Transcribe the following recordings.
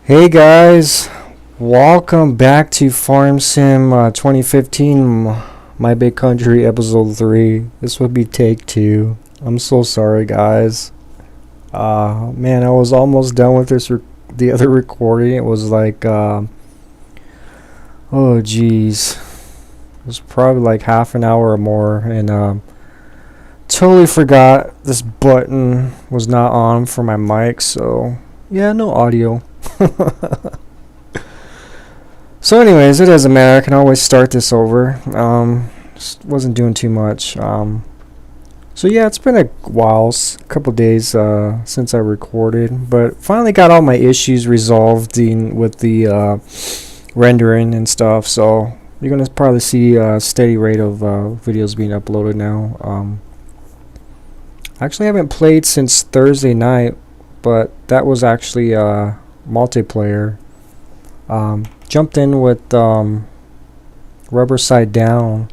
Hey guys, welcome back to Farm Sim 2015, My Big Country episode 3. This would be take 2. I'm so sorry guys. Man, I was almost done with the other recording. It was like, oh geez. It was probably like half an hour or more, and totally forgot this button was not on for my mic, so yeah, no audio. So anyways, it doesn't matter. I can always start this over. Just wasn't doing too much. So yeah, it's been a while, a couple days since I recorded, but finally got all my issues resolved with the rendering and stuff. So you're gonna probably see a steady rate of videos being uploaded now. I actually haven't played since Thursday night, but that was actually multiplayer. Jumped in with Rubber Side Down.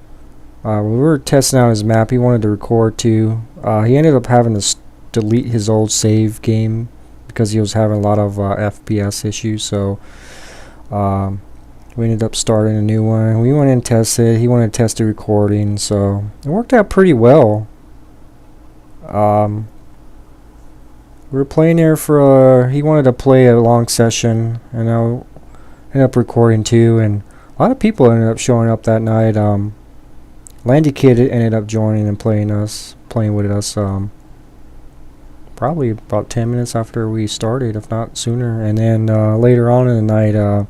We were testing out his map. He wanted to record too. He ended up having to delete his old save game because he was having a lot of FPS issues. So we ended up starting a new one. We went and tested. He wanted to test the recording, so it worked out pretty well. We were playing there for he wanted to play a long session, and I ended up recording too, and a lot of people ended up showing up that night. Landy Kid ended up joining and playing with us. Probably about 10 minutes after we started, if not sooner. And then later on in the night,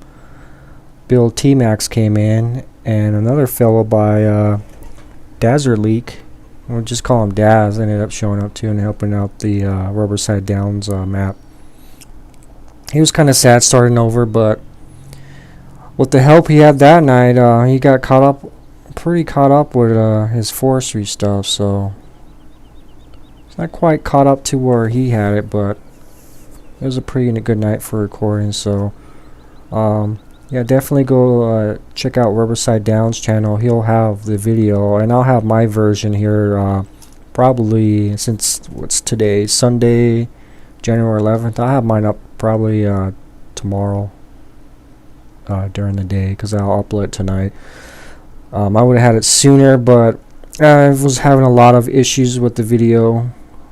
Bill T-Max came in, and another fellow by Dazzer Leak, we'll just call him Daz, ended up showing up too and helping out the Rubberside Downs map. He was kind of sad starting over, but with the help he had that night, he got pretty caught up with his forestry stuff, so it's not quite caught up to where he had it, but it was a pretty good night for recording. So yeah, definitely go check out Rubberside Downs channel. He'll have the video, and I'll have my version here probably, since what's today, Sunday, January 11th. I'll have mine up probably tomorrow during the day, because I'll upload it tonight. I would have had it sooner, but I was having a lot of issues with the video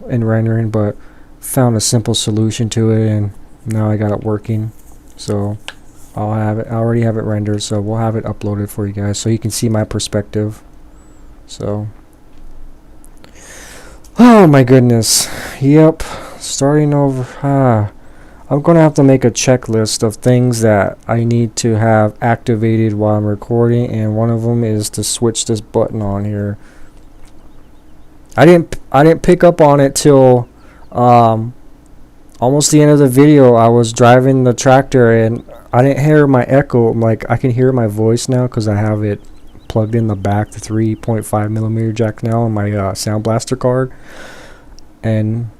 and rendering, but found a simple solution to it, and now I got it working. So I'll have it. I already have it rendered, so we'll have it uploaded for you guys so you can see my perspective. So, oh my goodness, yep, starting over. I'm gonna have to make a checklist of things that I need to have activated while I'm recording, and one of them is to switch this button on here. I didn't pick up on it till almost the end of the video. I was driving the tractor and I didn't hear my echo. Like, I can hear my voice now because I have it plugged in the back, the 3.5mm jack now on my Sound Blaster card, and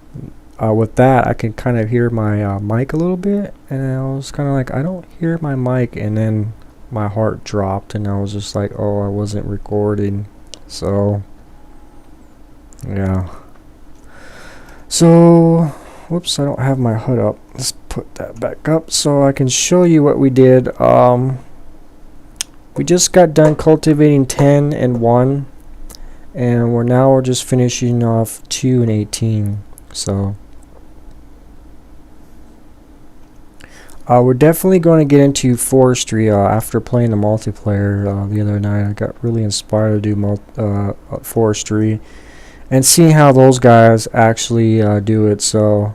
with that I can kind of hear my mic a little bit, and I was kind of like, I don't hear my mic, and then my heart dropped and I was just like, oh, I wasn't recording. So yeah, so whoops, I don't have my HUD up. Let's put that back up so I can show you what we did. We just got done cultivating 10 and 1, and we're just finishing off 2 and 18. So we're definitely going to get into forestry after playing the multiplayer the other night. I got really inspired to do forestry and seeing how those guys actually do it. So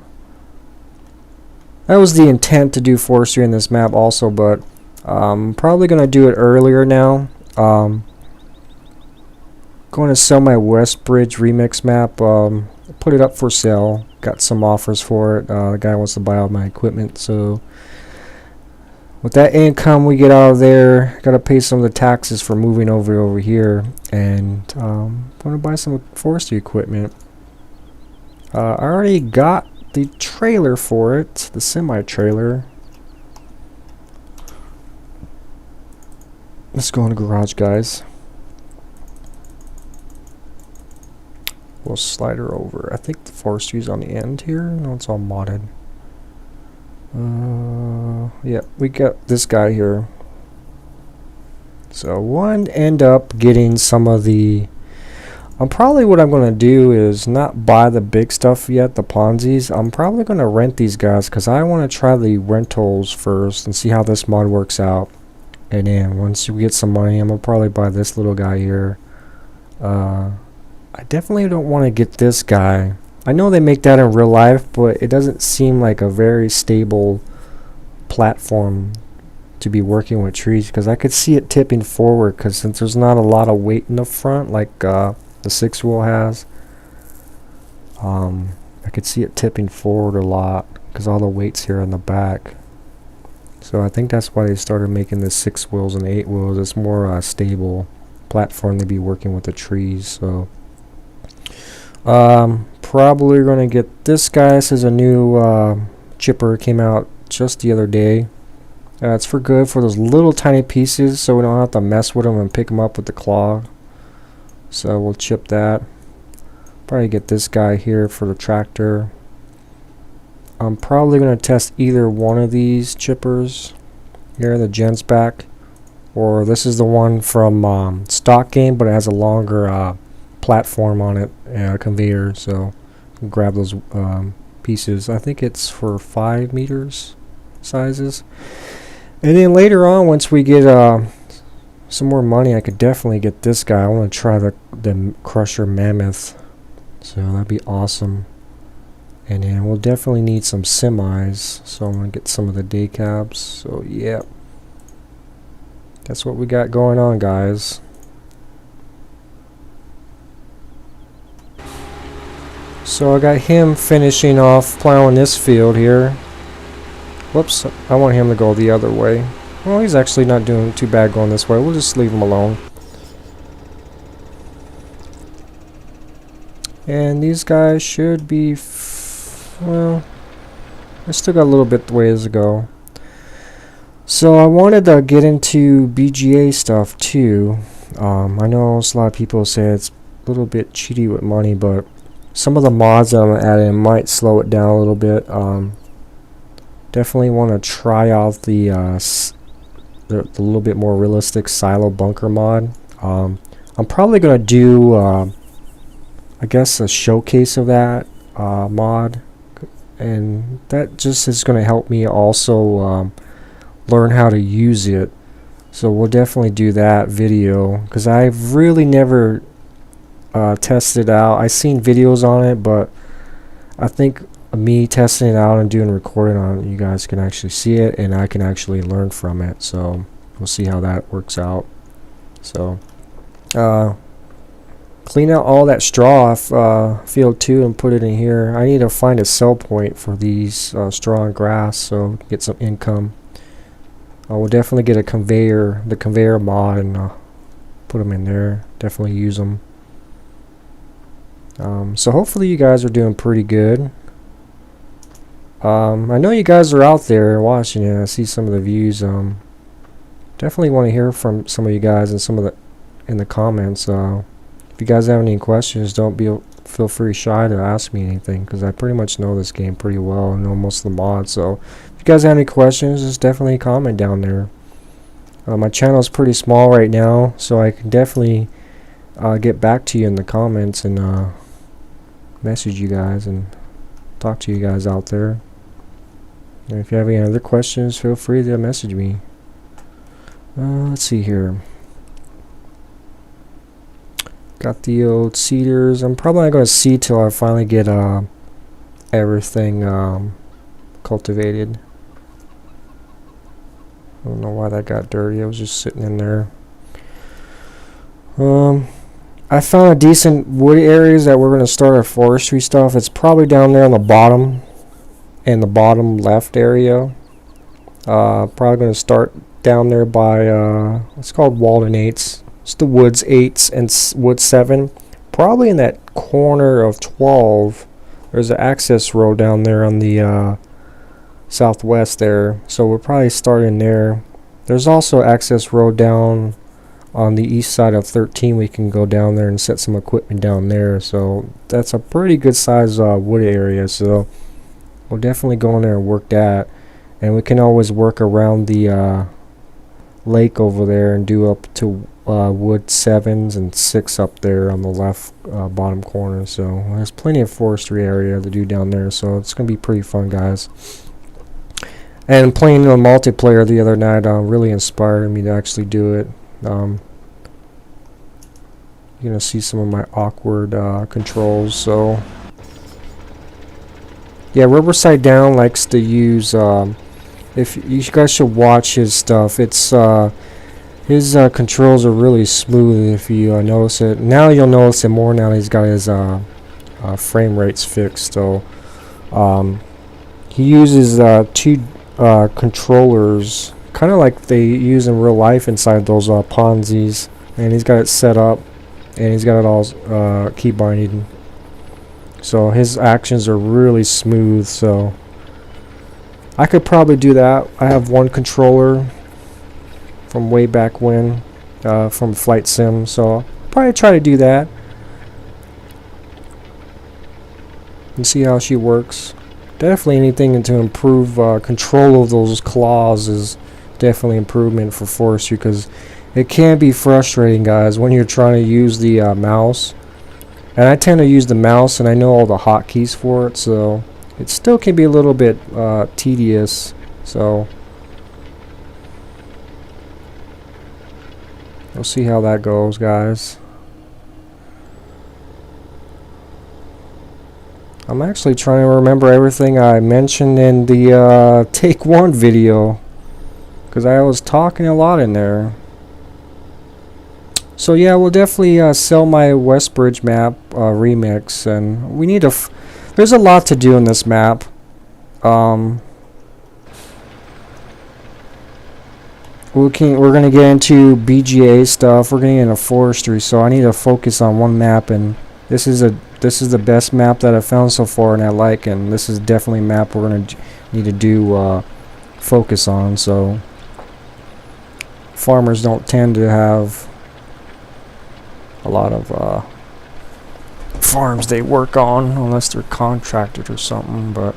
that was the intent, to do forestry in this map also, but I'm probably going to do it earlier now. Going to sell my Westbridge remix map. Put it up for sale. Got some offers for it. The guy wants to buy all my equipment, so with that income we get out of there, gotta pay some of the taxes for moving over here, and I'm gonna buy some forestry equipment. I already got the trailer for it, the semi-trailer. Let's go in the garage, guys. We'll slide her over. I think the forestry's on the end here. No, it's all modded. Yeah, we got this guy here. So we'll end up getting some of the... probably what I'm going to do is not buy the big stuff yet, the Ponzi's. I'm probably going to rent these guys because I want to try the rentals first and see how this mod works out. And then once we get some money, I'm going to probably buy this little guy here. I definitely don't want to get this guy. I know they make that in real life, but it doesn't seem like a very stable platform to be working with trees, because I could see it tipping forward, because since there's not a lot of weight in the front like the 6-wheel has, I could see it tipping forward a lot because all the weight's here in the back. So I think that's why they started making the 6 wheels and the 8 wheels. It's more stable platform to be working with the trees. So probably gonna get this guy. This is a new chipper, came out just the other day. It's for good for those little tiny pieces, so we don't have to mess with them and pick them up with the claw. So we'll chip that. Probably get this guy here for the tractor. I'm probably going to test either one of these chippers here, the Gens back, or this is the one from stock game, but it has a longer platform on it and a conveyor, so grab those pieces. I think it's for 5 meters sizes. And then later on, once we get some more money, I could definitely get this guy. I want to try the Crusher Mammoth, so that'd be awesome. And then we'll definitely need some semis, so I'm going to get some of the day cabs. So yeah, that's what we got going on, guys. So I got him finishing off plowing this field here. Whoops, I want him to go the other way. Well, he's actually not doing too bad going this way. We'll just leave him alone. And these guys should be... well, I still got a little bit ways to go. So I wanted to get into BGA stuff too. I know a lot of people say it's a little bit cheaty with money, but some of the mods that I'm adding might slow it down a little bit. Definitely want to try out the little bit more realistic silo bunker mod. I'm probably going to do, I guess, a showcase of that mod. And that just is going to help me also learn how to use it. So we'll definitely do that video, because I've really never tested it out. I've seen videos on it, but I think me testing it out and doing recording on it, you guys can actually see it and I can actually learn from it. So we'll see how that works out. So clean out all that straw off field 2 and put it in here. I need to find a sell point for these straw and grass, so get some income. We'll definitely get a conveyor, the conveyor mod, and put them in there. Definitely use them. So hopefully you guys are doing pretty good. I know you guys are out there watching it. I see some of the views. Definitely want to hear from some of you guys and some of the in the comments. If you guys have any questions, don't feel free shy to ask me anything, because I pretty much know this game pretty well. I know most of the mods. So if you guys have any questions, just definitely comment down there. My channel is pretty small right now, so I can definitely get back to you in the comments and message you guys and talk to you guys out there. And if you have any other questions, feel free to message me. Let's see here. Got the old cedars. I'm probably not going to seed till I finally get everything cultivated. I don't know why that got dirty. I was just sitting in there. I found a decent wood areas that we're going to start our forestry stuff. It's probably down there on the bottom, in the bottom left area. Probably going to start down there by it's called Walden 8s. It's the Woods 8s and Wood 7. Probably in that corner of 12. There's an access road down there on the southwest there. So we're probably starting there. There's also access road down on the east side of 13. We can go down there and set some equipment down there. So that's a pretty good size wood area. So we'll definitely go in there and work that. and we can always work around the lake over there and do up to wood 7s and 6 up there on the left bottom corner. So there's plenty of forestry area to do down there, so it's gonna be pretty fun, guys. And playing the multiplayer the other night really inspired me to actually do it. You're gonna see some of my awkward controls. So yeah, Riverside Down likes to use if you guys should watch his stuff. It's his controls are really smooth if you notice it. Now you'll notice it more now that he's got his frame rates fixed. So he uses 2 controllers, kind of like they use in real life inside those Ponzi's, and he's got it set up, and he's got it all key binding. So his actions are really smooth. So I could probably do that. I have one controller from way back when, from Flight Sim, so I'll probably try to do that and see how she works. Definitely anything to improve control of those claws is definitely improvement for forestry, because it can be frustrating, guys, when you're trying to use the mouse. And I tend to use the mouse, and I know all the hotkeys for it, so it still can be a little bit tedious. So we'll see how that goes, guys. I'm actually trying to remember everything I mentioned in the Take 1 video, because I was talking a lot in there. So yeah, we'll definitely sell my Westbridge map remix, and we need there's a lot to do in this map. We're gonna get into BGA stuff. We're getting into forestry, so I need to focus on one map, and this is the best map that I've found so far, and I like, and this is definitely a map we're gonna need to do focus on. So farmers don't tend to have a lot of farms they work on unless they're contracted or something, but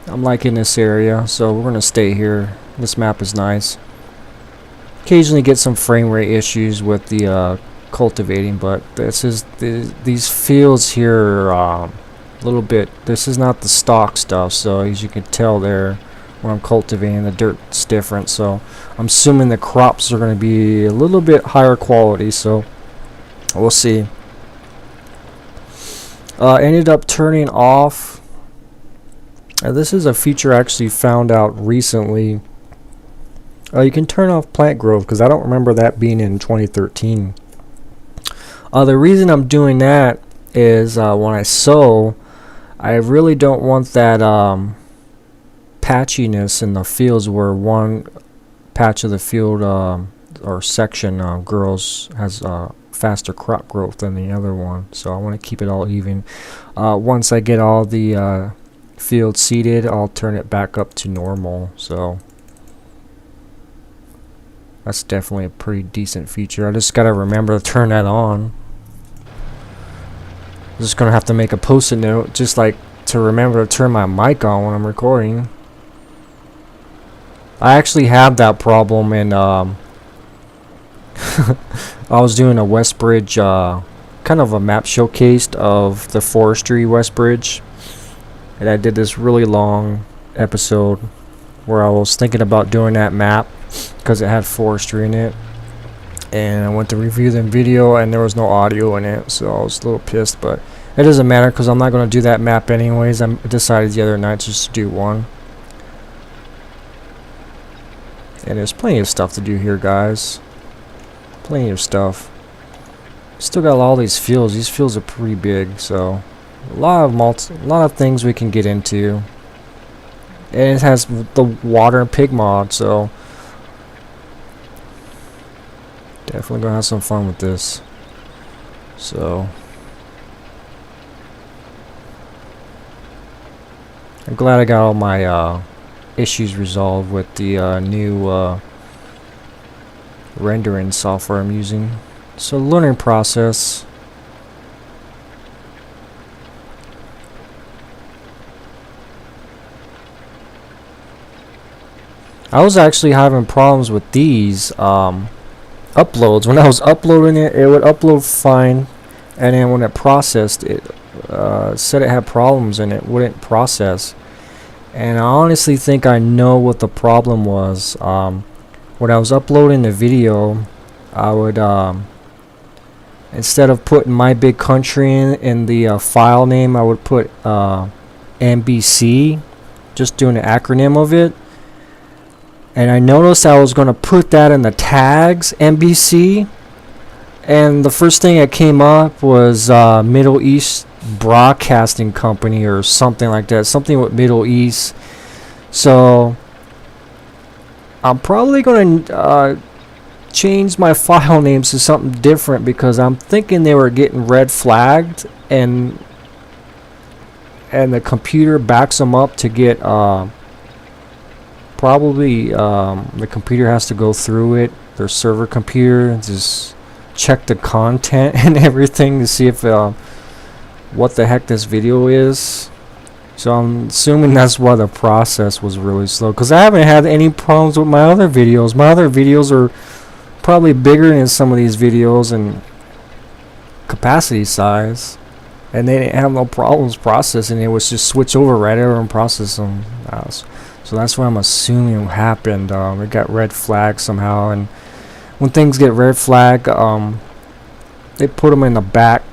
I'm liking this area, so we're gonna stay here. This map is nice. Occasionally get some frame rate issues with the cultivating, but these fields here are a little bit, this is not the stock stuff, so as you can tell there when I'm cultivating, the dirt's different, so I'm assuming the crops are going to be a little bit higher quality, so we'll see. Ended up turning off, this is a feature I actually found out recently. You can turn off plant growth, because I don't remember that being in 2013. The reason I'm doing that is when I sow, I really don't want that patchiness in the fields where one patch of the field or section has faster crop growth than the other one. So I want to keep it all even. Once I get all the field seeded, I'll turn it back up to normal. So that's definitely a pretty decent feature. I just gotta remember to turn that on. I'm just gonna have to make a post-it note, just like to remember to turn my mic on when I'm recording. I actually have that problem in I was doing a Westbridge kind of a map showcase of the forestry Westbridge, and I did this really long episode where I was thinking about doing that map because it had forestry in it, and I went to review the video and there was no audio in it, so I was a little pissed, but it doesn't matter because I'm not going to do that map anyways. I decided the other night just to do one. And there's plenty of stuff to do here, guys. Plenty of stuff. Still got all these fields. These fields are pretty big, so a lot of things we can get into. And it has the water and pig mod, so definitely gonna have some fun with this. So I'm glad I got all my issues resolved with the new rendering software I'm using. So learning process. I was actually having problems with these uploads. When I was uploading it, it would upload fine, and then when it processed, it said it had problems and it wouldn't process. And I honestly think I know what the problem was. When I was uploading the video, I would instead of putting my big country in the file name, I would put NBC, just doing the acronym of it. And I noticed I was going to put that in the tags, NBC, and the first thing that came up was Middle East Broadcasting Company or something like that, something with Middle East. So I'm probably going to change my file names to something different, because I'm thinking they were getting red flagged, and the computer backs them up to get probably the computer has to go through it, their server computer, and just check the content and everything to see if what the heck this video is. So I'm assuming that's why the process was really slow, because I haven't had any problems with my other videos. My other videos are probably bigger than some of these videos in capacity size, and they didn't have no problems processing. It was just switch over right over and process them. So that's what I'm assuming happened. It got red flagged somehow, and when things get red flag, they put them in the back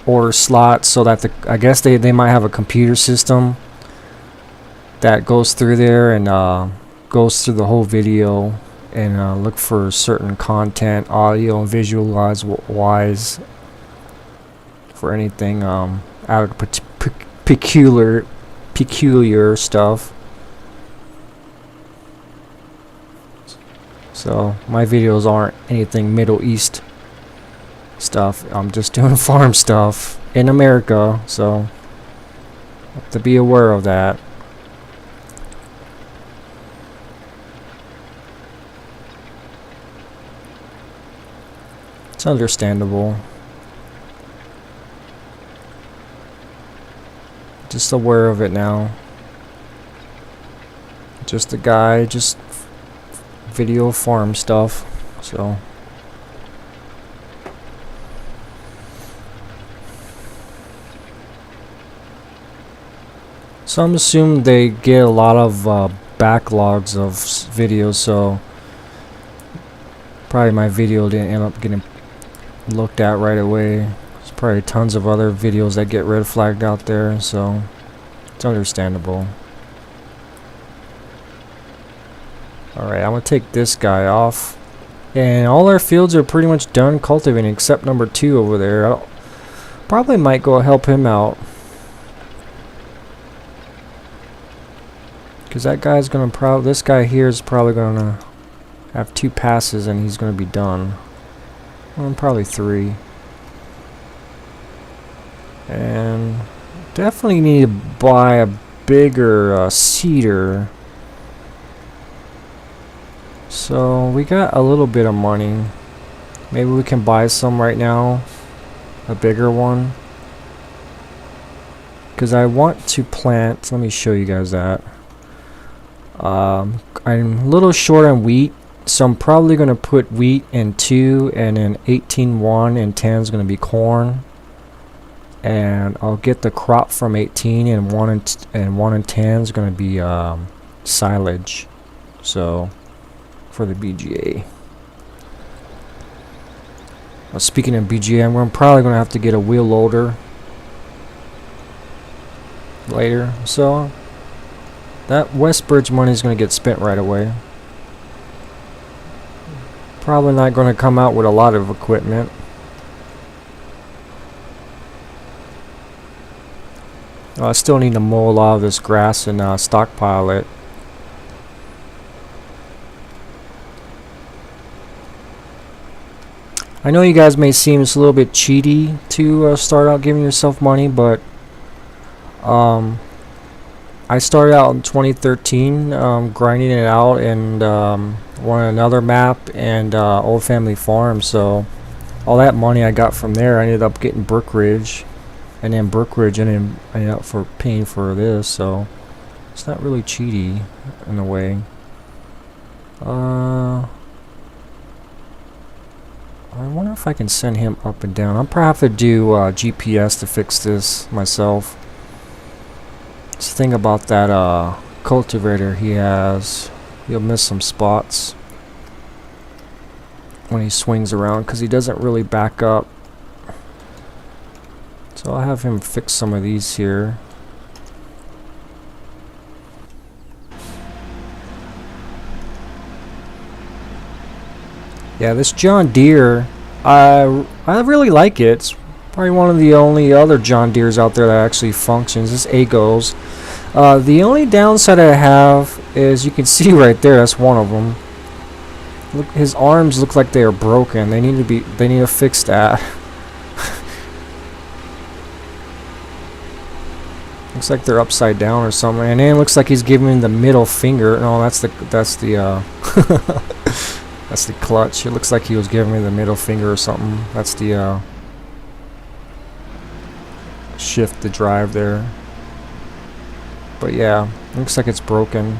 order slot, so that I guess they might have a computer system that goes through there and goes through the whole video and look for certain content, audio and visual wise, for anything out of peculiar stuff. So my videos aren't anything Middle East stuff. I'm just doing farm stuff in America, so have to be aware of that. It's understandable. Just aware of it now. Just a guy, just video farm stuff. So I'm assuming they get a lot of backlogs of videos, so probably my video didn't end up getting looked at right away. There's probably tons of other videos that get red flagged out there, so it's understandable. Alright, I'm gonna take this guy off, and all our fields are pretty much done cultivating except number 2 over there. Probably might go help him out, because that guy's gonna this guy here is probably gonna have 2 passes and he's gonna be done. Well, probably 3. And definitely need to buy a bigger seeder. So we got a little bit of money. Maybe we can buy some right now, a bigger one, because I want to plant. Let me show you guys that. I'm a little short on wheat, so I'm probably going to put wheat in 2, and then 18-1 and 10 is going to be corn. And I'll get the crop from 18, and 1 and 10 is going to be silage. So for the BGA. Speaking of BGA, I'm probably going to have to get a wheel loader later. So that Westbridge money is going to get spent right away. Probably not going to come out with a lot of equipment. I still need to mow a lot of this grass and stockpile it. I know you guys may seem it's a little bit cheaty to start out giving yourself money, but I started out in 2013 grinding it out and won another map and Old Family Farm. So all that money I got from there, I ended up getting Brookridge, and then Brookridge ended up for paying for this. So It's not really cheaty in a way. I wonder if I can send him up and down. I'll probably have to do GPS to fix this myself. It's the thing about that cultivator he has. He'll miss some spots when he swings around because he doesn't really back up. So I'll have him fix some of these here. Yeah, this John Deere, I really like it. It's probably one of the only other John Deeres out there that actually functions. This Agos. The only downside I have is you can see right there. That's one of them. Look, his arms look like they are broken. They need to fix that. Looks like they're upside down or something. And then it looks like he's giving me the middle finger. No, that's the that's the clutch. It looks like he was giving me the middle finger or something. That's the shift the drive there. But yeah, looks like it's broken.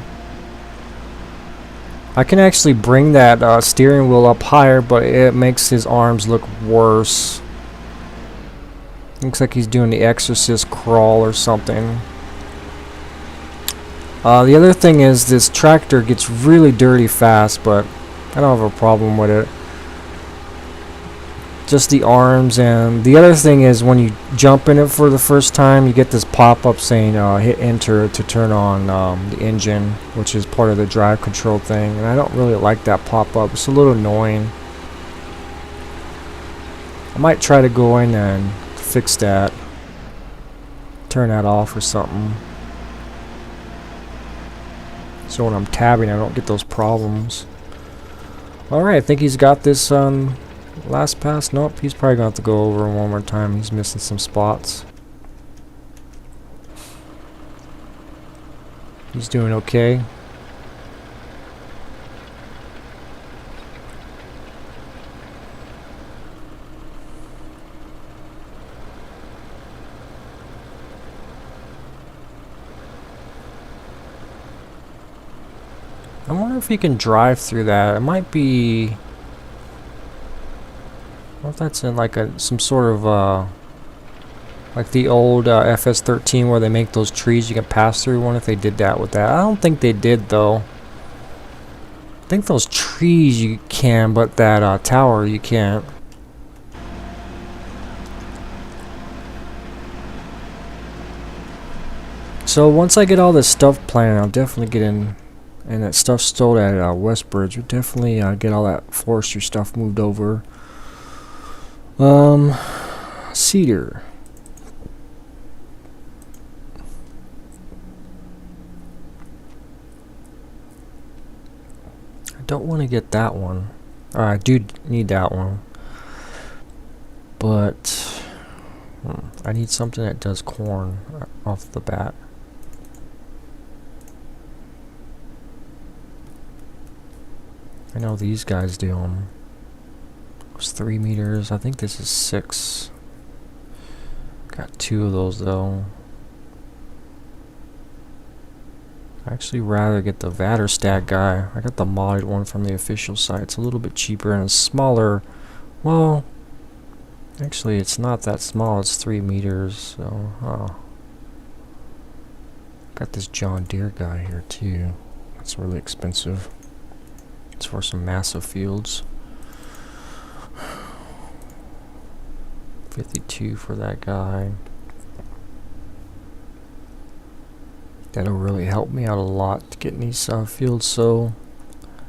I can actually bring that steering wheel up higher, but it makes his arms look worse. Looks like he's doing the Exorcist crawl or something. The other thing is this tractor gets really dirty fast, but I don't have a problem with it. Just the arms. And the other thing is when you jump in it for the first time, you get this pop-up saying hit enter to turn on the engine, which is part of the drive control thing, and I don't really like that pop-up. It's a little annoying. I might try to go in and fix that, turn that off or something, so when I'm tabbing I don't get those problems. Alright, I think he's got this last pass. Nope, he's probably going to have to go over him one more time. He's missing some spots. He's doing okay. I wonder if he can drive through that. It might be... I wonder if that's in like some sort of like the old FS13 where they make those trees you can pass through. I wonder if they did that with that. I don't think they did though. I think those trees you can, but that tower you can't. So once I get all this stuff planned, I'll definitely get in. And that stuff stored at Westbridge. We'll definitely get all that forestry stuff moved over. Cedar. I don't want to get that one. I do need that one. But I need something that does corn off the bat. I know these guys do them. It's 3 meters. I think this is 6. Got 2 of those though. I actually rather get the Vatterstag guy. I got the modded one from the official site. It's a little bit cheaper and it's smaller. Well, actually it's not that small. It's 3 meters. So, got this John Deere guy here too. That's really expensive. It's for some massive fields. 52 for that guy. That'll really help me out a lot to get in these fields. So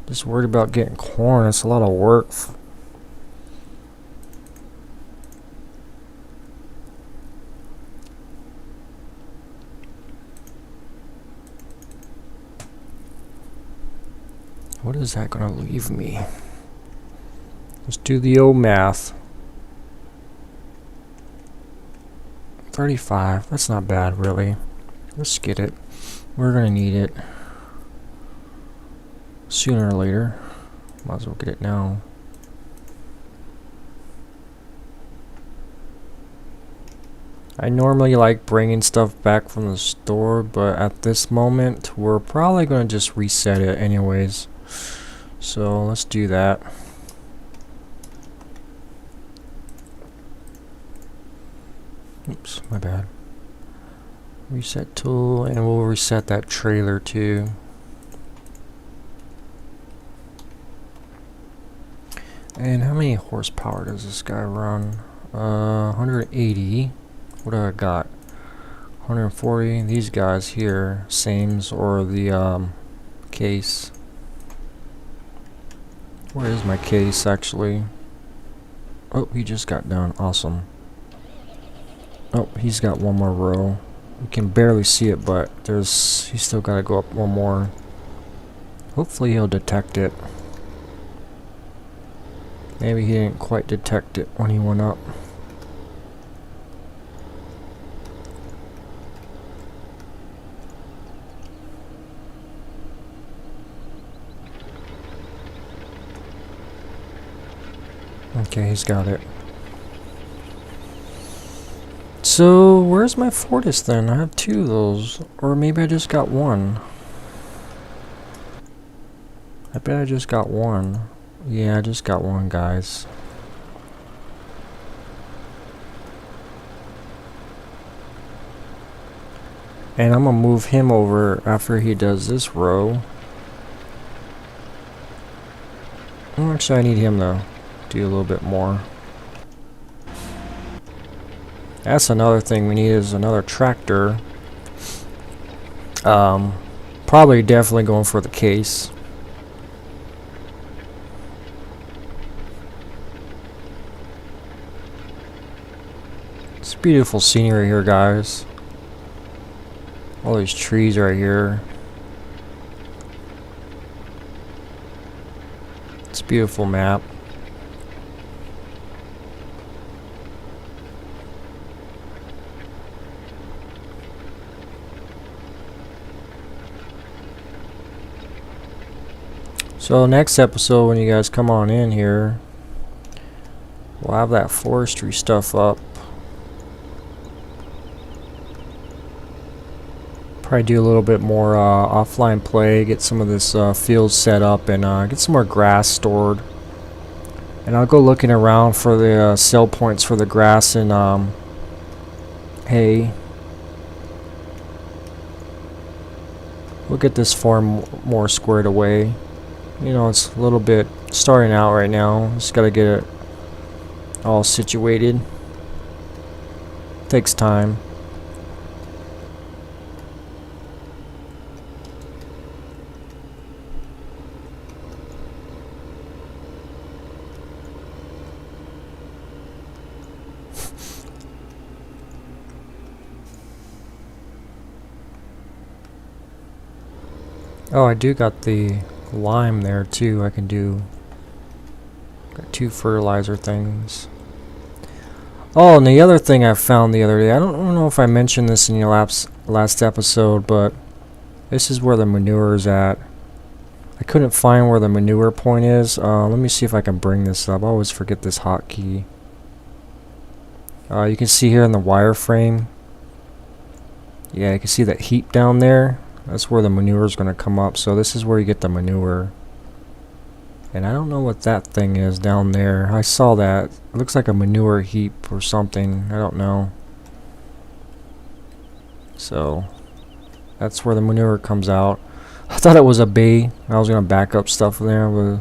just worried about getting corn. It's a lot of work. What is that gonna leave me? Let's do the old math. 35. That's not bad, really. Let's get it. We're gonna need it sooner or later. Might as well get it now. I normally like bringing stuff back from the store, but at this moment we're probably going to just reset it anyways. So let's do that. Oops, my bad. Reset tool, and we'll reset that trailer too. And how many horsepower does this guy run? 180. What do I got? 140. These guys here, sames, or the case. Where is my case actually? Oh, he just got done. Awesome. Oh, he's got one more row. You can barely see it, but he's still got to go up one more. Hopefully he'll detect it. Maybe he didn't quite detect it when he went up. Okay, he's got it. So, where's my Fortis then? I have two of those. Or maybe I just got one. I bet I just got one. Yeah, I just got one, guys. And I'm gonna move him over after he does this row. Actually, I need him to do a little bit more. That's another thing we need, is another tractor. Probably definitely going for the case. It's beautiful scenery here, guys. All these trees right here. It's a beautiful map. So next episode, when you guys come on in here, we'll have that forestry stuff up. Probably do a little bit more offline play, get some of this field set up, and get some more grass stored. And I'll go looking around for the sell points for the grass and hay. We'll get this farm more squared away. You know, it's a little bit starting out right now. Just gotta get it all situated. Takes time. Oh, I do got the lime there too. I can do, got two fertilizer things. Oh, and the other thing I found the other day, I don't know if I mentioned this in your last episode, but this is where the manure is at. I couldn't find where the manure point is. Let me see if I can bring this up. I always forget this hotkey. You can see here in the wireframe. Yeah, you can see that heap down there. That's where the manure is going to come up. So this is where you get the manure. And I don't know what that thing is down there. I saw that. It looks like a manure heap or something. I don't know. So that's where the manure comes out. I thought it was a bay. I was going to back up stuff there, but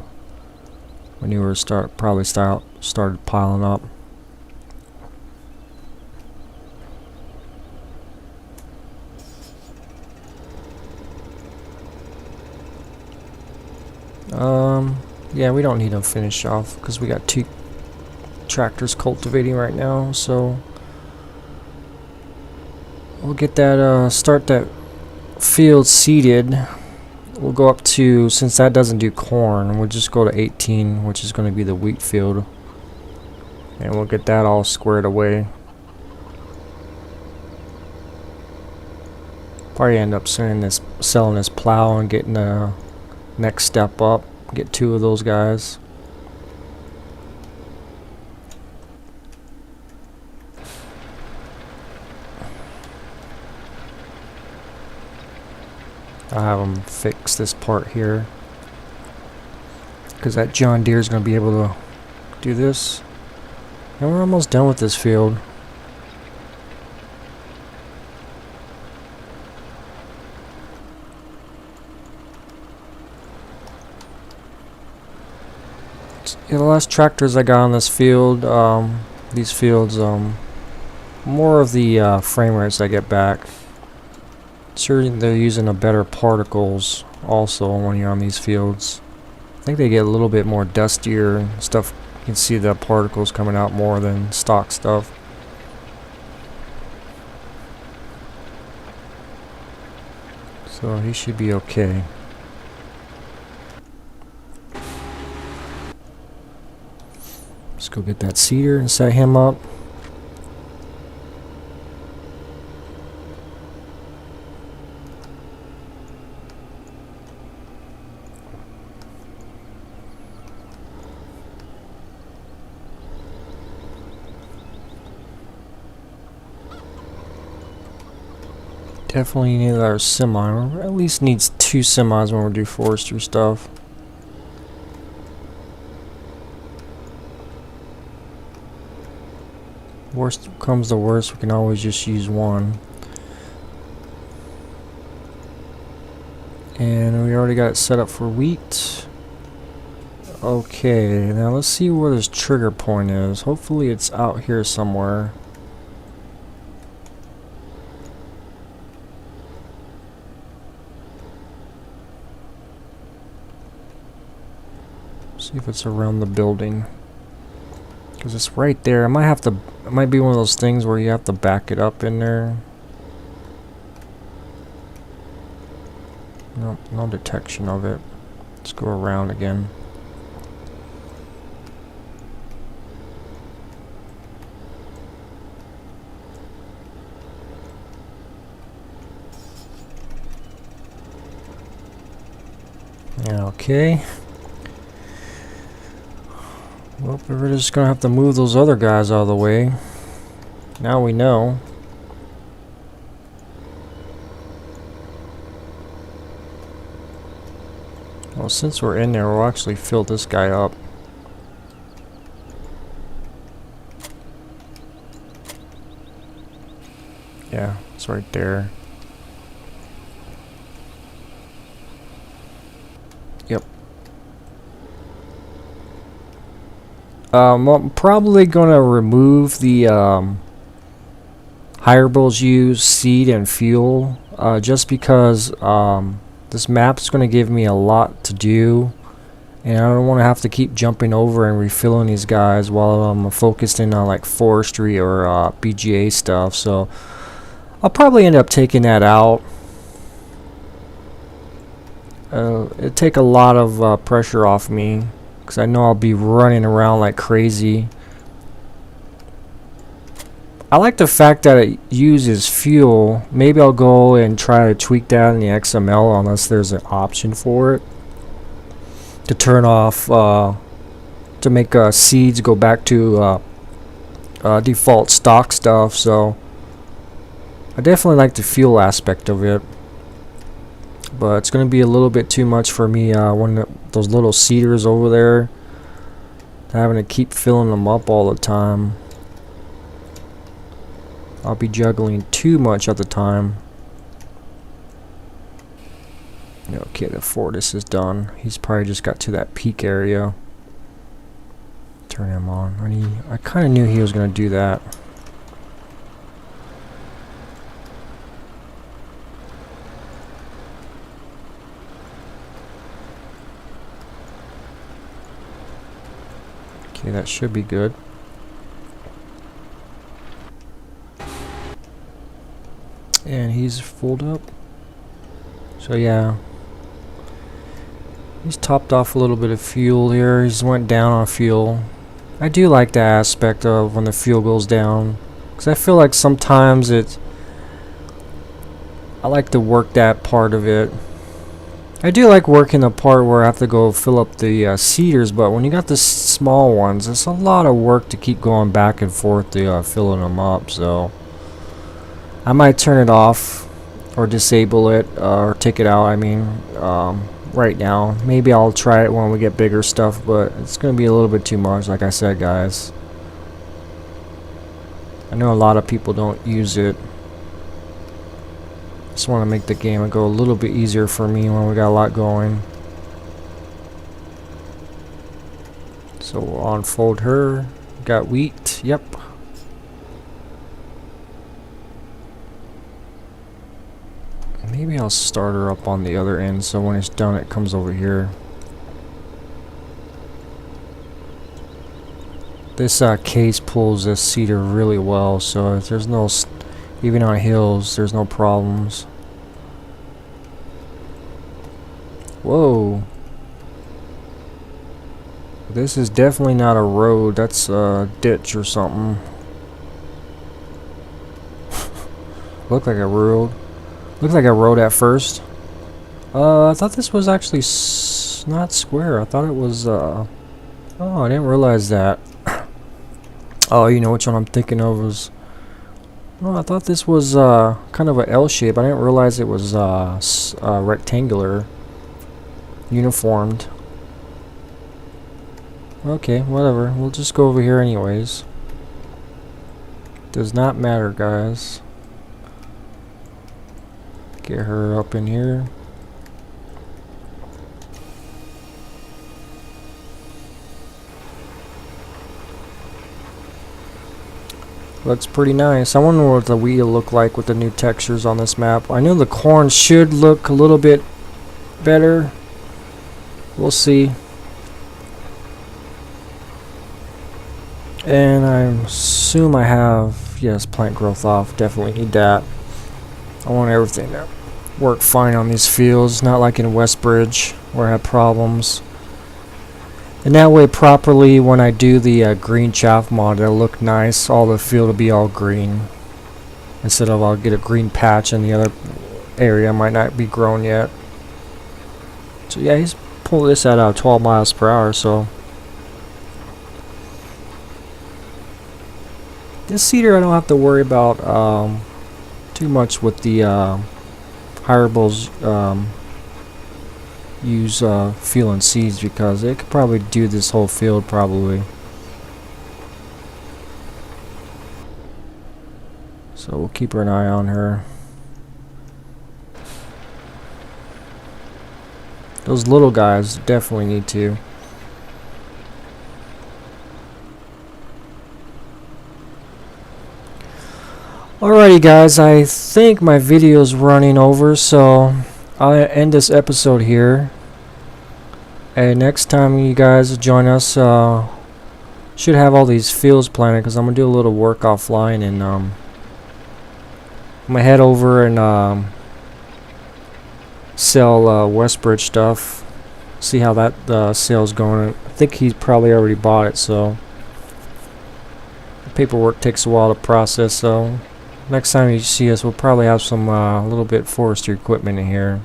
manure probably started piling up. Yeah, we don't need to finish off because we got two tractors cultivating right now, so we'll get that start that field seeded. We'll go up to, since that doesn't do corn, we'll just go to 18, which is going to be the wheat field, and we'll get that all squared away. Probably end up selling this plow and getting the next step up. Get two of those guys. I'll have them fix this part here, because that John Deere is going to be able to do this. And we're almost done with this field. Yeah, the last tractors I got on this field, these fields, more of the frame rates I get back. Sure, they're using a better particles also when you're on these fields. I think they get a little bit more dustier and stuff. You can see the particles coming out more than stock stuff. So he should be okay. Let's go get that seeder and set him up. Definitely need our semi, or at least needs 2 semis when we do forestry stuff. Worst comes to worst, we can always just use one. And we already got it set up for wheat. Okay, now let's see where this trigger point is. Hopefully it's out here somewhere. See if it's around the building, because it's right there. I might have to. It might be one of those things where you have to back it up in there. Nope, no detection of it. Let's go around again. Okay. Well, we're just gonna have to move those other guys out of the way. Now we know. Well, since we're in there, we'll actually fill this guy up. Yeah, it's right there. Yep. I'm probably gonna remove the Hirebills use seed and fuel, just because this map is gonna give me a lot to do, and I don't want to have to keep jumping over and refilling these guys while I'm focused in on like forestry or BGA stuff. So I'll probably end up taking that out. It'd take a lot of pressure off me, because I know I'll be running around like crazy. I like the fact that it uses fuel. Maybe I'll go and try to tweak that in the XML, unless there's an option for it to turn off, to make seeds go back to default stock stuff. So I definitely like the fuel aspect of it. But it's going to be a little bit too much for me when those little seeders over there, having to keep filling them up all the time. I'll be juggling too much at the time. Okay, the Fortis is done. He's probably just got to that peak area. Turn him on. I kind of knew he was going to do that. Okay, that should be good. And he's fulled up. So yeah, he's topped off a little bit of fuel here. He's went down on fuel. I do like that aspect of when the fuel goes down, because I feel like sometimes I like to work that part of it. I do like working the part where I have to go fill up the seeders, but when you got the small ones, it's a lot of work to keep going back and forth to filling them up. So I might turn it off, or disable it, or take it out. I mean, right now. Maybe I'll try it when we get bigger stuff, but it's gonna be a little bit too much, like I said, guys. I know a lot of people don't use it. Just want to make the game go a little bit easier for me when we got a lot going. So we'll unfold her. Got wheat. Yep. Maybe I'll start her up on the other end so when it's done it comes over here. This case pulls this cedar really well, so if there's no, even on hills, there's no problems. Whoa. This is definitely not a road, that's a ditch or something. Looked like a road. Looked like a road at first. I thought this was actually not square. I thought it was, oh, I didn't realize that. Oh, you know which one I'm thinking of was... Oh, I thought this was kind of an L shape. I didn't realize it was rectangular. Uniformed. Okay, whatever. We'll just go over here anyways. Does not matter, guys. Get her up in here. Looks pretty nice. I wonder what the wheat will look like with the new textures on this map. I know the corn should look a little bit better. We'll see. And I assume I have, yes, plant growth off. Definitely need that. I want everything to work fine on these fields, not like in Westbridge where I have problems. And that way properly when I do the green chaff mod, it'll look nice. All the field will be all green. Instead of I'll get a green patch and the other area might not be grown yet. So yeah, he's pulling this at 12 miles per hour, so. This cedar I don't have to worry about too much with the hierables use fuel and seeds because it could probably do this whole field probably. So we'll keep an eye on her. Those little guys definitely need to. Alrighty guys, I think my video is running over, so I'll end this episode here. And next time you guys join us, should have all these fields planted because I'm gonna do a little work offline, and I'm gonna head over and sell Westbridge stuff. See how that sale's going. I think he's probably already bought it, so the paperwork takes a while to process. So next time you see us, we'll probably have some a little bit forestry equipment in here.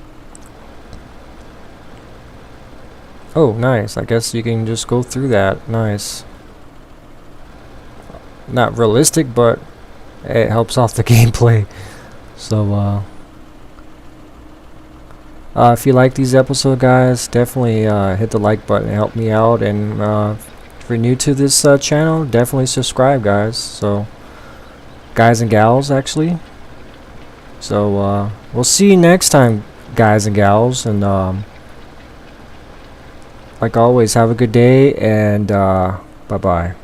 Oh, nice. I guess you can just go through that. Nice. Not realistic, but it helps off the gameplay. So, if you like these episodes, guys, definitely hit the like button and help me out. And if you're new to this channel, definitely subscribe, guys. So, guys and gals, actually. So, we'll see you next time, guys and gals. And, like always, have a good day, and bye-bye.